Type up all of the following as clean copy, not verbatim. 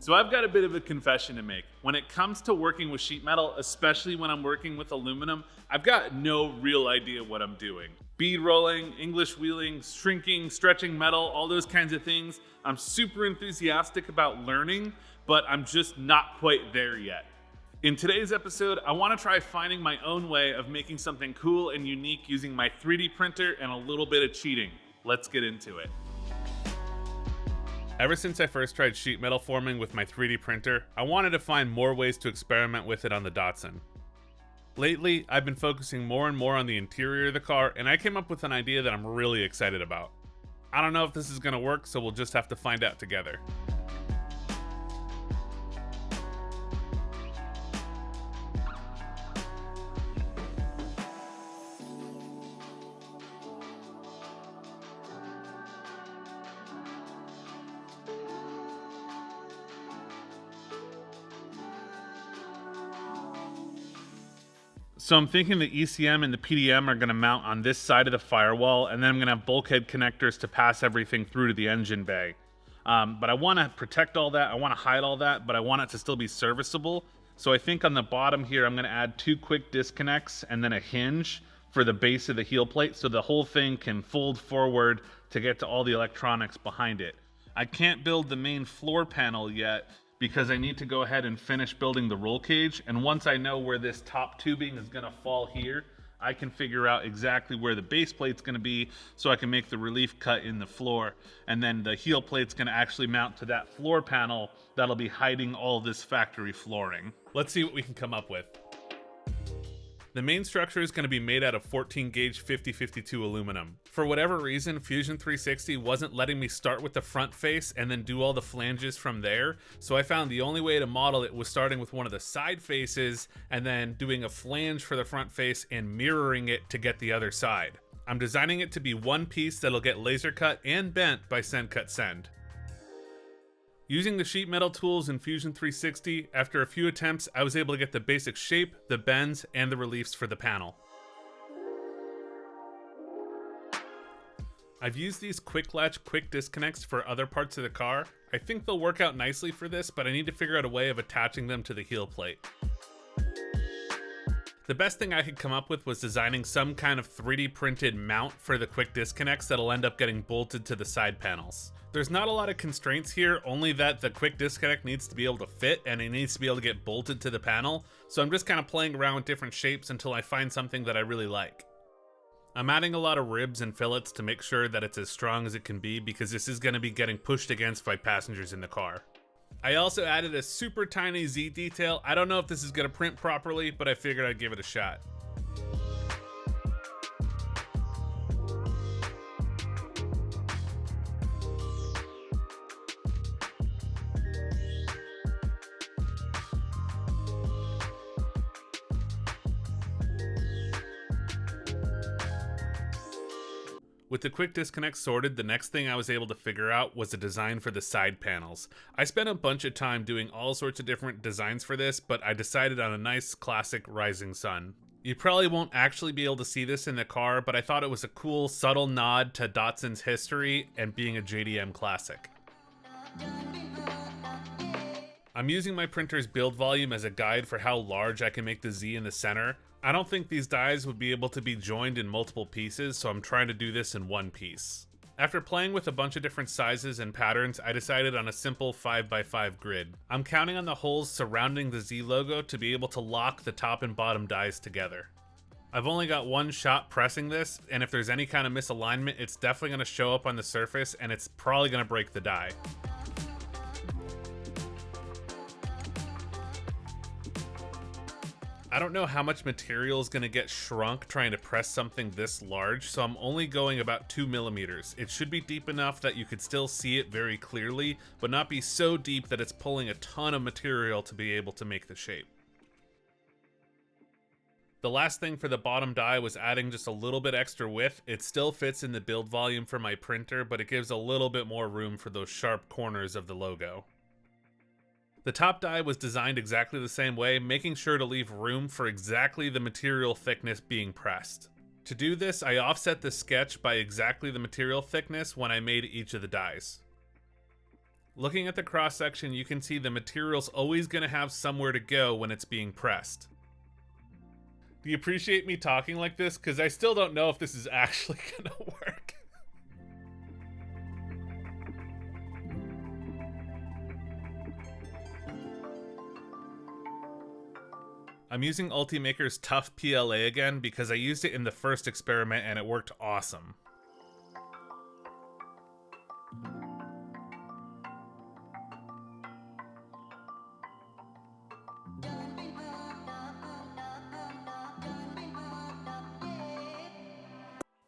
So I've got a bit of a confession to make. When it comes to working with sheet metal, especially when I'm working with aluminum, I've got no real idea what I'm doing. Bead rolling, English wheeling, shrinking, stretching metal, all those kinds of things. I'm super enthusiastic about learning, but I'm just not quite there yet. In today's episode, I want to try finding my own way of making something cool and unique using my 3D printer and a little bit of cheating. Let's get into it. Ever since I first tried sheet metal forming with my 3D printer, I wanted to find more ways to experiment with it on the Datsun. Lately, I've been focusing more and more on the interior of the car, and I came up with an idea that I'm really excited about. I don't know if this is going to work, so we'll just have to find out together. So I'm thinking the ECM and the PDM are going to mount on this side of the firewall, and then I'm going to have bulkhead connectors to pass everything through to the engine bay. But I want to protect all that, I want to hide all that, but I want it to still be serviceable. So I think on the bottom here, I'm going to add 2 quick disconnects and then a hinge for the base of the heel plate so the whole thing can fold forward to get to all the electronics behind it. I can't build the main floor panel yet, because I need to go ahead and finish building the roll cage, and once I know where this top tubing is going to fall here, I can figure out exactly where the base plate's going to be so I can make the relief cut in the floor, and then the heel plate's going to actually mount to that floor panel that'll be hiding all this factory flooring. Let's see what we can come up with. The main structure is going to be made out of 14 gauge 50-52 aluminum. For whatever reason, Fusion 360 wasn't letting me start with the front face and then do all the flanges from there, so I found the only way to model it was starting with one of the side faces and then doing a flange for the front face and mirroring it to get the other side. I'm designing it to be one piece that'll get laser cut and bent by Send Cut Send. Using the sheet metal tools in Fusion 360, after a few attempts, I was able to get the basic shape, the bends, and the reliefs for the panel. I've used these quick latch quick disconnects for other parts of the car. I think they'll work out nicely for this, but I need to figure out a way of attaching them to the heel plate. The best thing I could come up with was designing some kind of 3D printed mount for the quick disconnects that'll end up getting bolted to the side panels. There's not a lot of constraints here, only that the quick disconnect needs to be able to fit and it needs to be able to get bolted to the panel, so I'm just kind of playing around with different shapes until I find something that I really like. I'm adding a lot of ribs and fillets to make sure that it's as strong as it can be because this is going to be getting pushed against by passengers in the car. I also added a super tiny Z detail. I don't know if this is going to print properly, but I figured I'd give it a shot. With the quick disconnect sorted, the next thing I was able to figure out was a design for the side panels. I spent a bunch of time doing all sorts of different designs for this, but I decided on a nice classic rising sun. You probably won't actually be able to see this in the car, but I thought it was a cool, subtle nod to Datsun's history and being a JDM classic. I'm using my printer's build volume as a guide for how large I can make the Z in the center. I don't think these dies would be able to be joined in multiple pieces, so I'm trying to do this in one piece. After playing with a bunch of different sizes and patterns, I decided on a simple 5x5 grid. I'm counting on the holes surrounding the Z logo to be able to lock the top and bottom dies together. I've only got one shot pressing this, and if there's any kind of misalignment, it's definitely going to show up on the surface and it's probably going to break the die. I don't know how much material is going to get shrunk trying to press something this large, so I'm only going about 2 millimeters. It should be deep enough that you could still see it very clearly, but not be so deep that it's pulling a ton of material to be able to make the shape. The last thing for the bottom die was adding just a little bit extra width. It still fits in the build volume for my printer, but it gives a little bit more room for those sharp corners of the logo. The top die was designed exactly the same way, making sure to leave room for exactly the material thickness being pressed. To do this, I offset the sketch by exactly the material thickness when I made each of the dies. Looking at the cross section, you can see the material's always going to have somewhere to go when it's being pressed. Do you appreciate me talking like this? Because I still don't know if this is actually going to work. I'm using Ultimaker's Tough PLA again because I used it in the first experiment and it worked awesome.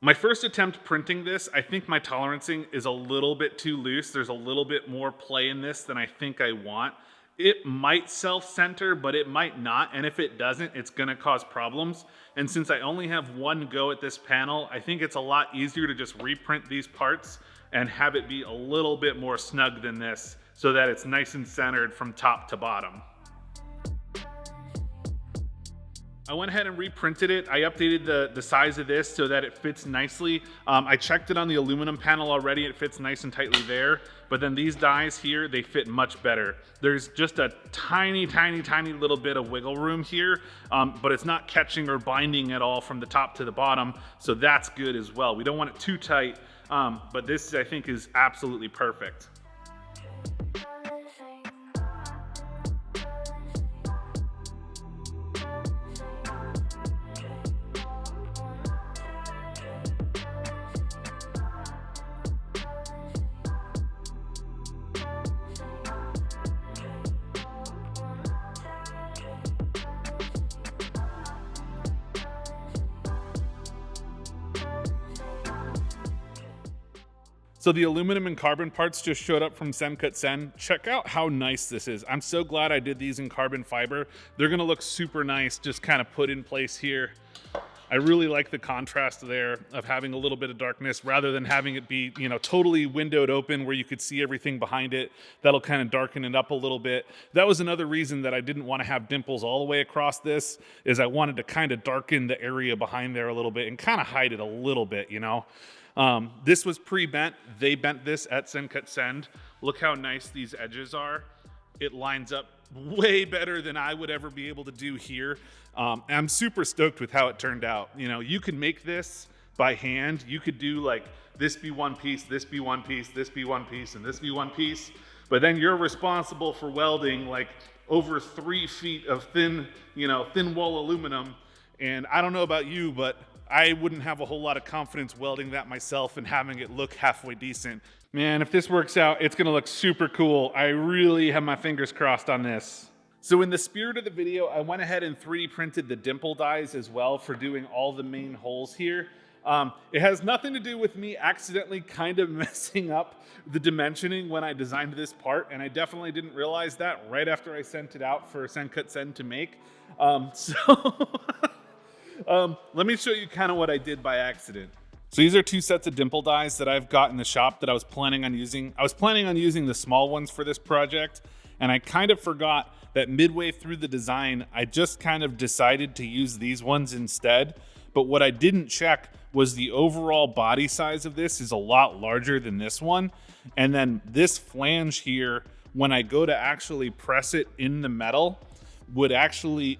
My first attempt printing this, I think my tolerancing is a little bit too loose. There's a little bit more play in this than I think I want. It might self-center, but it might not, and if it doesn't, it's gonna cause problems. And since I only have one go at this panel, I think it's a lot easier to just reprint these parts and have it be a little bit more snug than this so that it's nice and centered from top to bottom. I went ahead and reprinted it. I updated the size of this so that it fits nicely. I checked it on the aluminum panel already. It fits nice and tightly there. But then these dies here, they fit much better. There's just a tiny, tiny, tiny little bit of wiggle room here, but it's not catching or binding at all from the top to the bottom. So that's good as well. We don't want it too tight, but this I think is absolutely perfect. So the aluminum and carbon parts just showed up from Sen. Check out how nice this is. I'm so glad I did these in carbon fiber. They're gonna look super nice, just kind of put in place here. I really like the contrast there of having a little bit of darkness rather than having it be, you know, totally windowed open where you could see everything behind it. That'll kind of darken it up a little bit. That was another reason that I didn't want to have dimples all the way across this, is I wanted to kind of darken the area behind there a little bit and kind of hide it a little bit, you know. This was pre-bent. They bent this at Sen. Look how nice these edges are. It lines up way better than I would ever be able to do here. I'm super stoked with how it turned out. You know, you can make this by hand. You could do like this be one piece, this be one piece, this be one piece, and this be one piece. But then you're responsible for welding like over 3 feet of thin, you know, thin wall aluminum. And I don't know about you, but I wouldn't have a whole lot of confidence welding that myself and having it look halfway decent. Man, if this works out, it's gonna look super cool. I really have my fingers crossed on this. So in the spirit of the video, I went ahead and 3D printed the dimple dies as well for doing all the main holes here. It has nothing to do with me accidentally kind of messing up the dimensioning when I designed this part, and I definitely didn't realize that right after I sent it out for Sen to make. Let me show you kind of what I did by accident. So these are 2 sets of dimple dies that I've got in the shop that I was planning on using. I was planning on using the small ones for this project, and I kind of forgot that midway through the design, I just kind of decided to use these ones instead. But what I didn't check was the overall body size of this is a lot larger than this one. And then this flange here, when I go to actually press it in the metal, would actually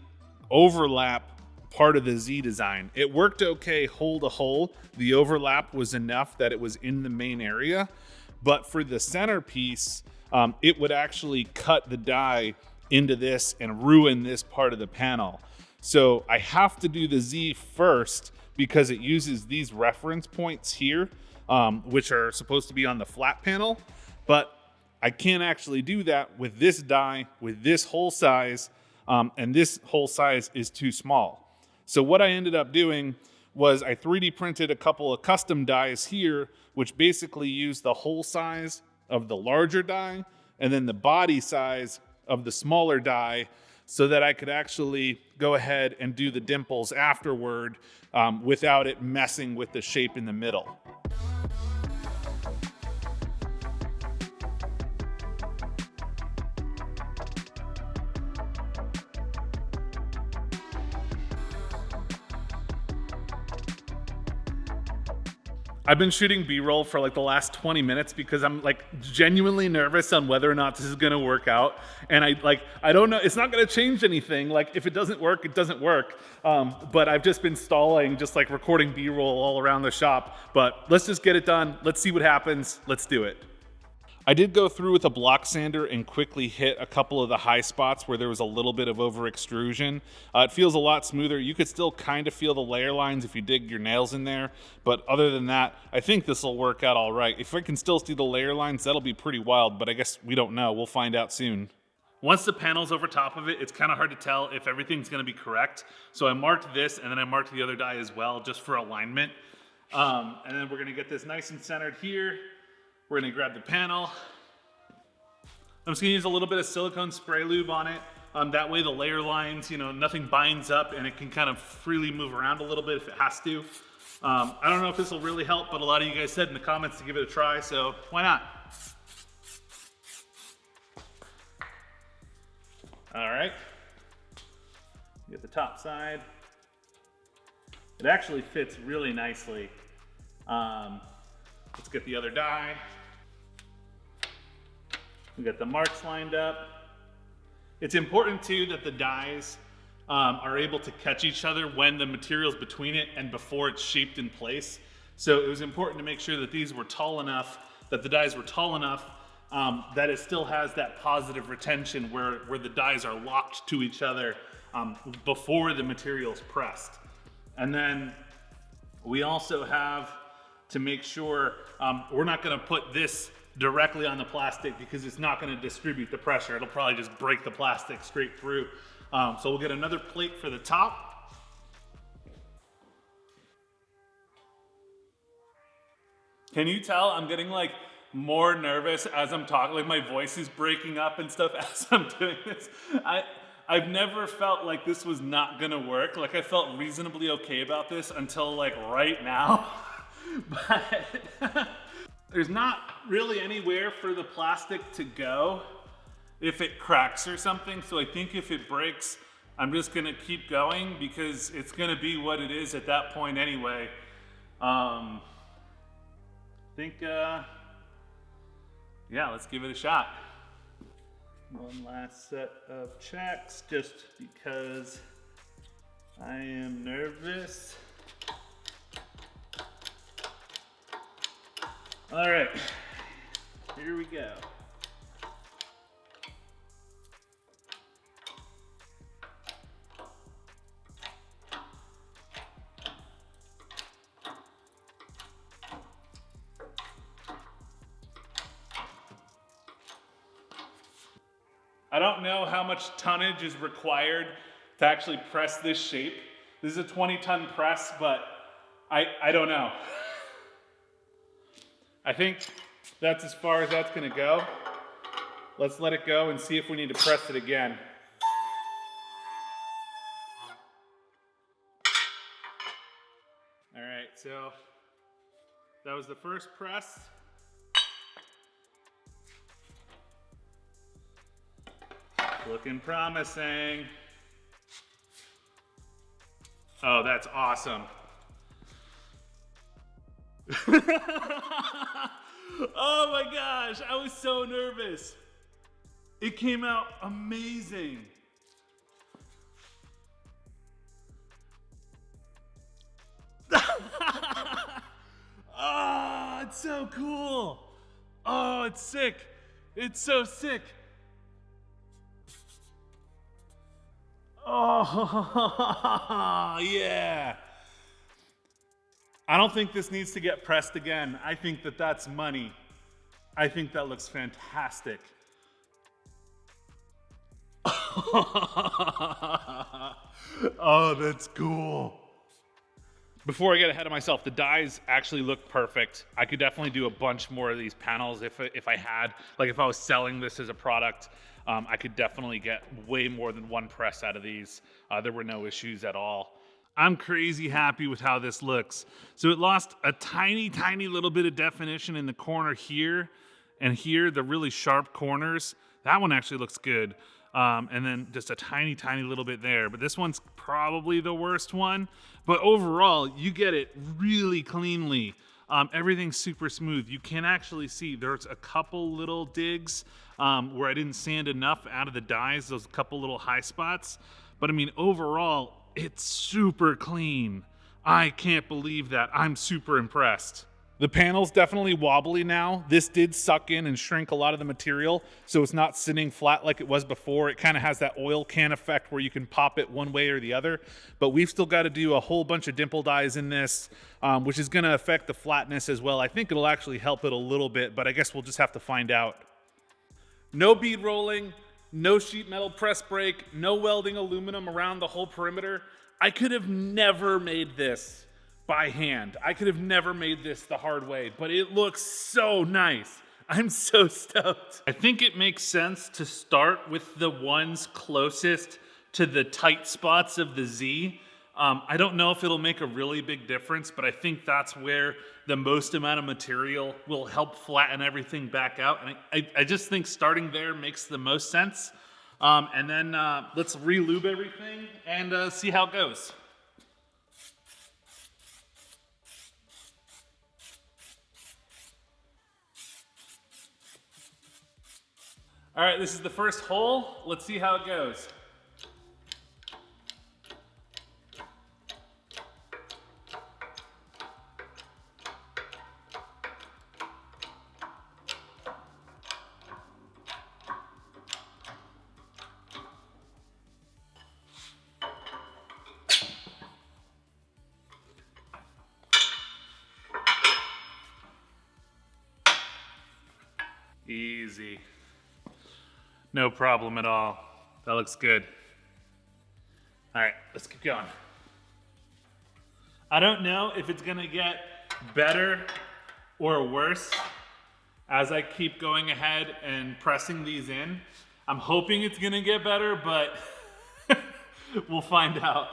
overlap part of the Z design. It worked okay hole to hole. The overlap was enough that it was in the main area, but for the centerpiece, it would actually cut the die into this and ruin this part of the panel. So I have to do the Z first because it uses these reference points here, which are supposed to be on the flat panel, but I can't actually do that with this die, with this hole size, and this hole size is too small. So what I ended up doing was I 3D printed a couple of custom dies here, which basically use the hole size of the larger die and then the body size of the smaller die, so that I could actually go ahead and do the dimples afterward without it messing with the shape in the middle. I've been shooting B-roll for like the last 20 minutes because I'm like genuinely nervous on whether or not this is gonna work out. And I don't know, it's not gonna change anything. Like if it doesn't work, it doesn't work. But I've just been stalling, just like recording B-roll all around the shop. But let's just get it done. Let's see what happens. Let's do it. I did go through with a block sander and quickly hit a couple of the high spots where there was a little bit of over extrusion. It feels a lot smoother. You could still kind of feel the layer lines if you dig your nails in there, but other than that, I think this will work out all right. If I can still see the layer lines, that'll be pretty wild, but I guess we don't know. We'll find out soon. Once the panel's over top of it, it's kind of hard to tell if everything's gonna be correct. So I marked this and then I marked the other die as well, just for alignment. And then we're gonna get this nice and centered here. We're gonna grab the panel. I'm just gonna use a little bit of silicone spray lube on it. That way the layer lines, nothing binds up and it can kind of freely move around a little bit if it has to. I don't know if this will really help, but a lot of you guys said in the comments to give it a try, so why not? All right, get the top side. It actually fits really nicely. Let's get the other die. We got the marks lined up. It's important too that the dies are able to catch each other when the material's between it and before it's shaped in place. So it was important to make sure that these were tall enough, that the dies were tall enough that it still has that positive retention where the dies are locked to each other before the material's pressed. And then we also have to make sure we're not gonna put this directly on the plastic because it's not gonna distribute the pressure. It'll probably just break the plastic straight through. So we'll get another plate for the top. Can you tell I'm getting like more nervous as I'm talking? Like my voice is breaking up and stuff as I'm doing this. I've never felt like this was not gonna work. Like I felt reasonably okay about this until like right now. But there's not really anywhere for the plastic to go if it cracks or something. So I think if it breaks, I'm just gonna keep going because it's gonna be what it is at that point anyway. I think, yeah, let's give it a shot. One last set of checks just because I am nervous. All right, here we go. I don't know how much tonnage is required to actually press this shape. This is a 20-ton press, but I don't know. I think that's as far as that's gonna go. Let's let it go and see if we need to press it again. All right, so that was the first press. Looking promising. Oh, that's awesome. Oh my gosh, I was so nervous. It came out amazing. Oh, it's so cool. Oh, it's sick. It's so sick. Oh, yeah. I don't think this needs to get pressed again. I think that that's money. I think that looks fantastic. Oh, that's cool. Before I get ahead of myself, the dies actually look perfect. I could definitely do a bunch more of these panels if I had, like if I was selling this as a product, I could definitely get way more than one press out of these. There were no issues at all. I'm crazy happy with how this looks. So it lost a tiny, tiny little bit of definition in the corner here and here, the really sharp corners. That one actually looks good. And then just a tiny, tiny little bit there. But this one's probably the worst one. But overall, you get it really cleanly. Everything's super smooth. You can actually see there's a couple little digs where I didn't sand enough out of the dies, those couple little high spots. But I mean, overall, it's super clean. I can't believe that. I'm super impressed. The panel's definitely wobbly now. This did suck in and shrink a lot of the material, so it's not sitting flat like it was before. It kind of has that oil can effect where you can pop it one way or the other. But we've still got to do a whole bunch of dimple dies in this, which is going to affect the flatness as well. I think it'll actually help it a little bit, but I guess we'll just have to find out. No bead rolling, no sheet metal press brake, no welding aluminum around the whole perimeter. I could have never made this by hand. I could have never made this the hard way, but it looks so nice. I'm so stoked. I think it makes sense to start with the ones closest to the tight spots of the Z. I don't know if it'll make a really big difference, but I think that's where the most amount of material will help flatten everything back out. And I just think starting there makes the most sense. And then let's re-lube everything and see how it goes. All right, this is the first hole. Let's see how it goes. Easy. No problem at all. That looks good. All right, let's keep going. I don't know if it's gonna get better or worse as I keep going ahead and pressing these in. I'm hoping it's gonna get better, but we'll find out.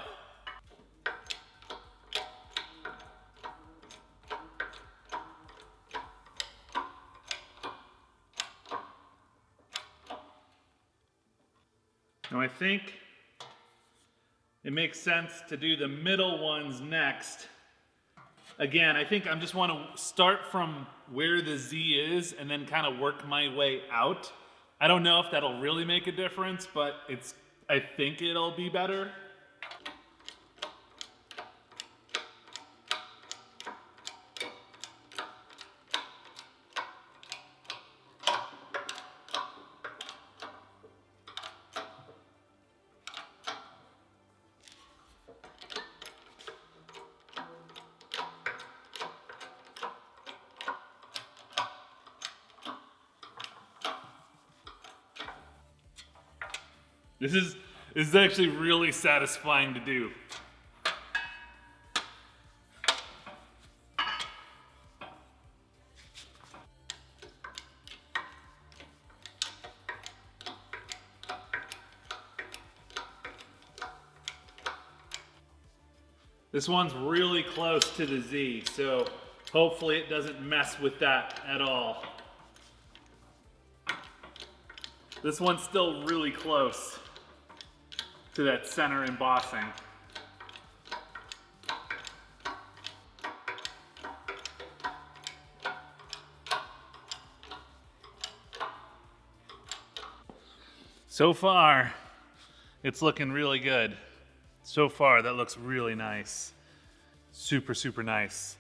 Now I think it makes sense to do the middle ones next. Again, I think I just want to start from where the Z is and then kind of work my way out. I don't know if that'll really make a difference, but I think it'll be better. This is actually really satisfying to do. This one's really close to the Z, so hopefully it doesn't mess with that at all. This one's still really close to that center embossing. So far, it's looking really good. So far, that looks really nice. Super, super nice.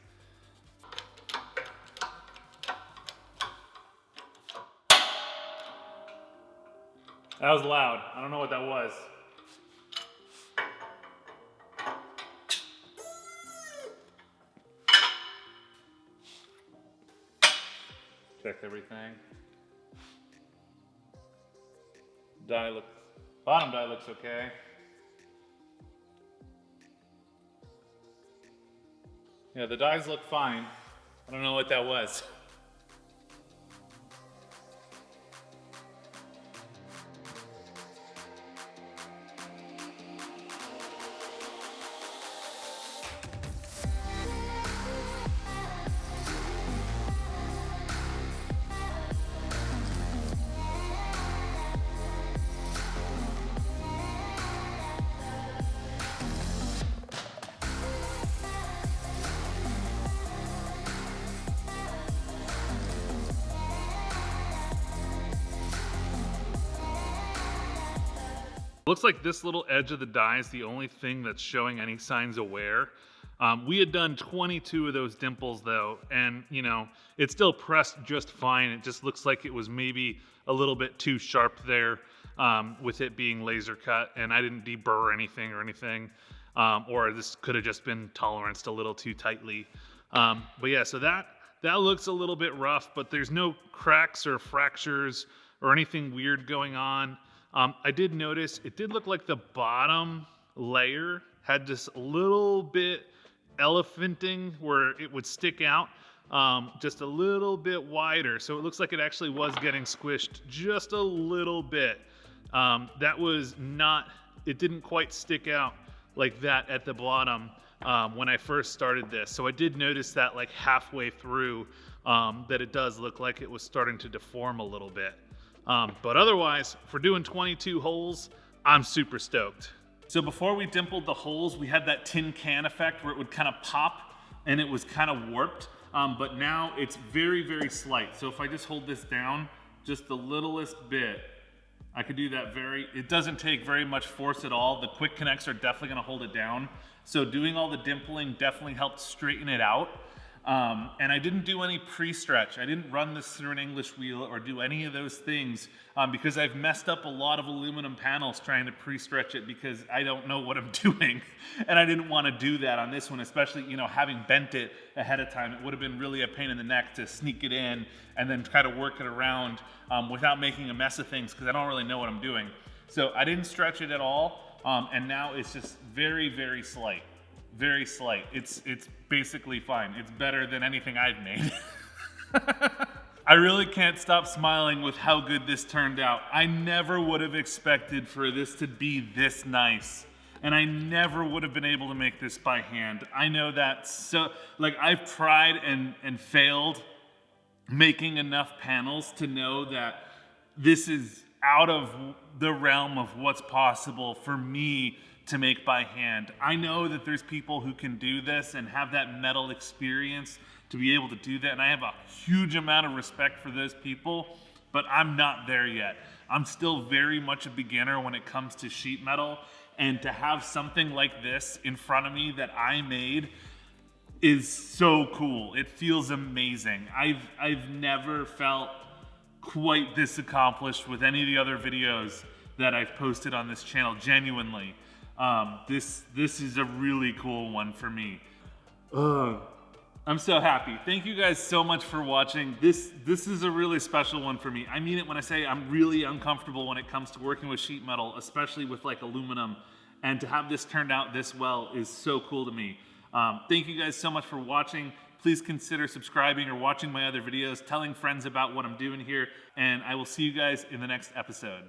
That was loud. I don't know what that was. Check everything. Bottom die looks okay. Yeah, the dies look fine. I don't know what that was. looks like this little edge of the die is the only thing that's showing any signs of wear. We had done 22 of those dimples though, and you know, it still pressed just fine. It just looks like it was maybe a little bit too sharp there with it being laser cut, and I didn't deburr anything or anything, or this could have just been toleranced a little too tightly. But yeah, so that looks a little bit rough, but there's no cracks or fractures or anything weird going on. I did notice it did look like the bottom layer had just a little bit elephanting where it would stick out just a little bit wider. So it looks like it actually was getting squished just a little bit. That was not, it didn't quite stick out like that at the bottom when I first started this. So I did notice that like halfway through that it does look like it was starting to deform a little bit. But otherwise, for doing 22 holes, I'm super stoked. So before we dimpled the holes, we had that tin can effect where it would kind of pop and it was kind of warped. But now it's very, very slight. So if I just hold this down just the littlest bit, I could do that it doesn't take very much force at all. The quick connects are definitely gonna hold it down. So doing all the dimpling definitely helped straighten it out. And I didn't do any pre-stretch. I didn't run this through an English wheel or do any of those things because I've messed up a lot of aluminum panels trying to pre-stretch it because I don't know what I'm doing. And I didn't want to do that on this one, especially, you know, having bent it ahead of time. It would have been really a pain in the neck to sneak it in and then try to work it around without making a mess of things because I don't really know what I'm doing. So I didn't stretch it at all. And now it's just very, very slight. Very slight. It's basically fine. It's better than anything I've made. I really can't stop smiling with how good this turned out. I never would have expected for this to be this nice. And I never would have been able to make this by hand. I know that like I've tried and failed making enough panels to know that this is out of the realm of what's possible for me to make by hand. I know that there's people who can do this and have that metal experience to be able to do that, and I have a huge amount of respect for those people, but I'm not there yet. I'm still very much a beginner when it comes to sheet metal, and to have something like this in front of me that I made is so cool. It feels amazing. I've never felt quite this accomplished with any of the other videos that I've posted on this channel, genuinely. This is a really cool one for me. I'm so happy. Thank you guys so much for watching. This is a really special one for me. I mean it when I say I'm really uncomfortable when it comes to working with sheet metal, especially with like aluminum. And to have this turned out this well is so cool to me. Thank you guys so much for watching. Please consider subscribing or watching my other videos, telling friends about what I'm doing here, and I will see you guys in the next episode.